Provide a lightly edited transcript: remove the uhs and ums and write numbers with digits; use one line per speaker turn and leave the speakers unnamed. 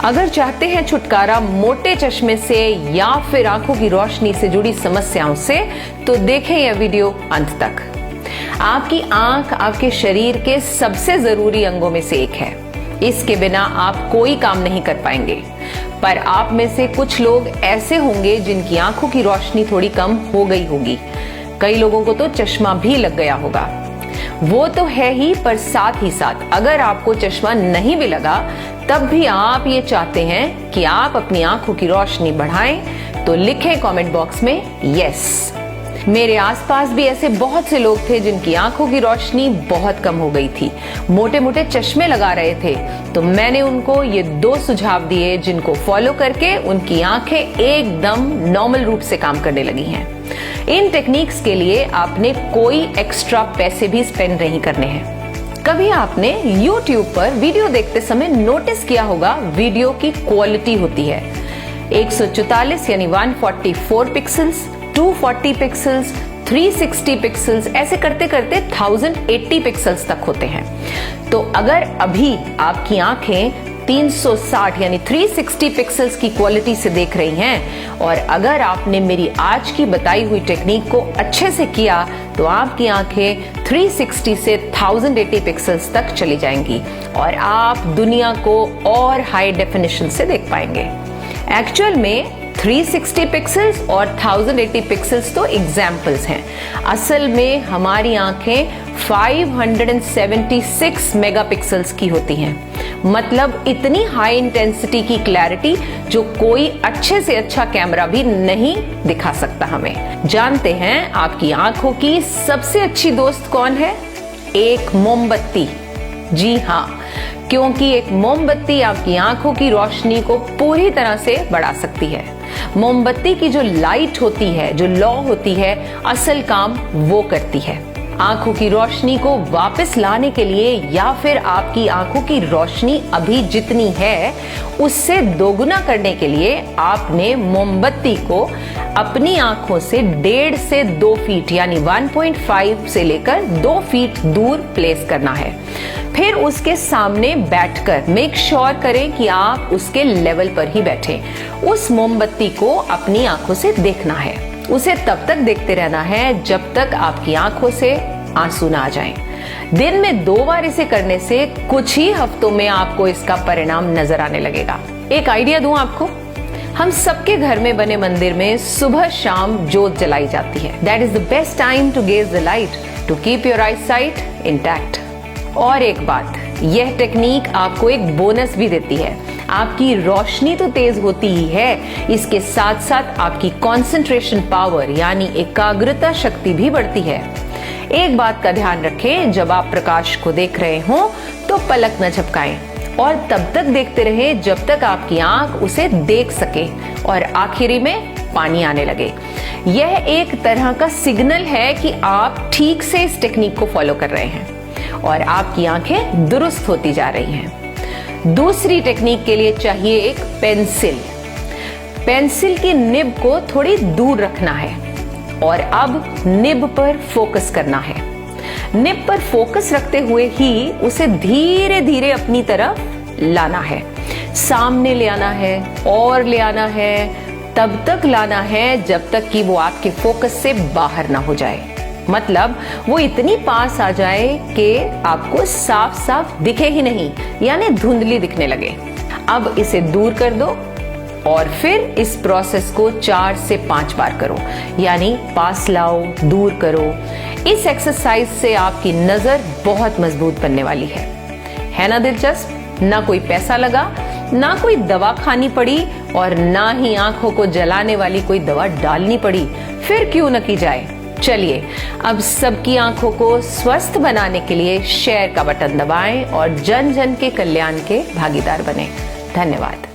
अगर चाहते हैं छुटकारा मोटे चश्मे से या फिर आंखों की रोशनी से जुड़ी समस्याओं से, तो देखें यह वीडियो अंत तक। आपकी आंख आपके शरीर के सबसे जरूरी अंगों में से एक है। इसके बिना आप कोई काम नहीं कर पाएंगे। पर आप में से कुछ लोग ऐसे होंगे जिनकी आंखों की रोशनी थोड़ी कम हो गई होगी। कई लोगों को तो चश्मा भी लग गया होगा। वो तो है ही, पर साथ ही साथ अगर आपको चश्मा नहीं भी लगा तब भी आप ये चाहते हैं कि आप अपनी आंखों की रोशनी बढ़ाएं, तो लिखें कमेंट बॉक्स में यस। मेरे आसपास भी ऐसे बहुत से लोग थे जिनकी आंखों की रोशनी बहुत कम हो गई थी, मोटे मोटे चश्मे लगा रहे थे। तो मैंने उनको ये 2 सुझाव दिए जिनको फॉलो करके उनकी आंखें एकदम नॉर्मल रूप से काम करने लगी हैं। इन टेक्निक्स के लिए आपने कोई एक्स्ट्रा पैसे भी स्पेंड नहीं करने हैं। कभी आपने YouTube पर वीडियो देखते समय नोटिस किया होगा, वीडियो की क्वालिटी होती है 144 यानी 144 पिक्सल्स, 240 पिक्सल्स, 360 पिक्सल्स, ऐसे करते करते 1080 पिक्सल्स तक होते हैं। तो अगर अभी आपकी आंखें 360 यानी 360 पिक्सल्स की क्वालिटी से देख रही हैं और अगर आपने मेरी आज की बताई हुई टेक्निक को अच्छे से किया, तो आपकी आंखें 360 से 1080 पिक्सल्स तक चली जाएंगी और आप दुनिया को और हाई डेफिनेशन से देख पाएंगे। एक्चुअल में 360 पिक्सल्स और 1080 पिक्सल्स तो एग्जाम्पल्स हैं। असल में हमारी आंखें 576 मेगापिक्सल्स की होती हैं। मतलब इतनी हाई इंटेंसिटी की क्लैरिटी जो कोई अच्छे से अच्छा कैमरा भी नहीं दिखा सकता हमें। जानते हैं आपकी आंखों की सबसे अच्छी दोस्त कौन है? एक मोमबत्ती। जी हाँ, क्योंकि एक मोमबत्ती आपकी आंखों की रोशनी को पूरी तरह से बढ़ा सकती है। मोमबत्ती की जो लाइट होती है, जो लौ होती है, असल काम वो करती है। आंखों की रोशनी को वापस लाने के लिए या फिर आपकी आंखों की रोशनी अभी जितनी है उससे दोगुना करने के लिए आपने मोमबत्ती को अपनी आंखों से 1.5 से 2 फीट यानी 1.5 से लेकर 2 फीट दूर प्लेस करना है। फिर उसके सामने बैठकर मेक श्योर करें कि आप उसके लेवल पर ही बैठे। उस मोमबत्ती को अपनी आंखों से देखना है। उसे तब तक देखते रहना है जब तक आपकी आंखों से आंसू ना आ जाएं। दिन में 2 बार इसे करने से कुछ ही हफ्तों में आपको इसका परिणाम नजर आने लगेगा। एक आइडिया दूं आपको, हम सबके घर में बने मंदिर में सुबह शाम जोत जलाई जाती है। That is the best time to gaze the light to keep your eyesight intact. और एक बात, यह टेक्निक आपको एक बोनस भी देती है। आपकी रोशनी तो तेज होती ही है, इसके साथ साथ आपकी कंसंट्रेशन पावर यानी एकाग्रता शक्ति भी बढ़ती है। एक बात का ध्यान रखें, जब आप प्रकाश को देख रहे हो तो पलक न झपकाएं और तब तक देखते रहे जब तक आपकी आंख उसे देख सके और आखिरी में पानी आने लगे। यह एक तरह का सिग्नल है कि आप ठीक से इस टेक्निक को फॉलो कर रहे हैं और आपकी आंखें दुरुस्त होती जा रही हैं। दूसरी टेक्निक के लिए चाहिए एक पेंसिल। पेंसिल की निब को थोड़ी दूर रखना है और अब निब पर फोकस करना है। निब पर फोकस रखते हुए ही उसे धीरे धीरे अपनी तरफ लाना है, सामने ले आना है और ले आना है, तब तक लाना है जब तक कि वो आपके फोकस से बाहर ना हो जाए। मतलब वो इतनी पास आ जाए कि आपको साफ साफ दिखे ही नहीं, यानी धुंधली दिखने लगे। अब इसे दूर कर दो और फिर इस प्रोसेस को 4 से 5 बार करो, यानी पास लाओ, दूर करो। इस एक्सरसाइज से आपकी नजर बहुत मजबूत बनने वाली है ना दिलचस्प? ना कोई पैसा लगा, ना कोई दवा खानी पड़ी और ना ही आंखों को जलाने वाली कोई दवा डालनी पड़ी। फिर क्यों न की जाए। चलिए अब सबकी आंखों को स्वस्थ बनाने के लिए शेयर का बटन दबाएं और जन जन के कल्याण के भागीदार बने। धन्यवाद।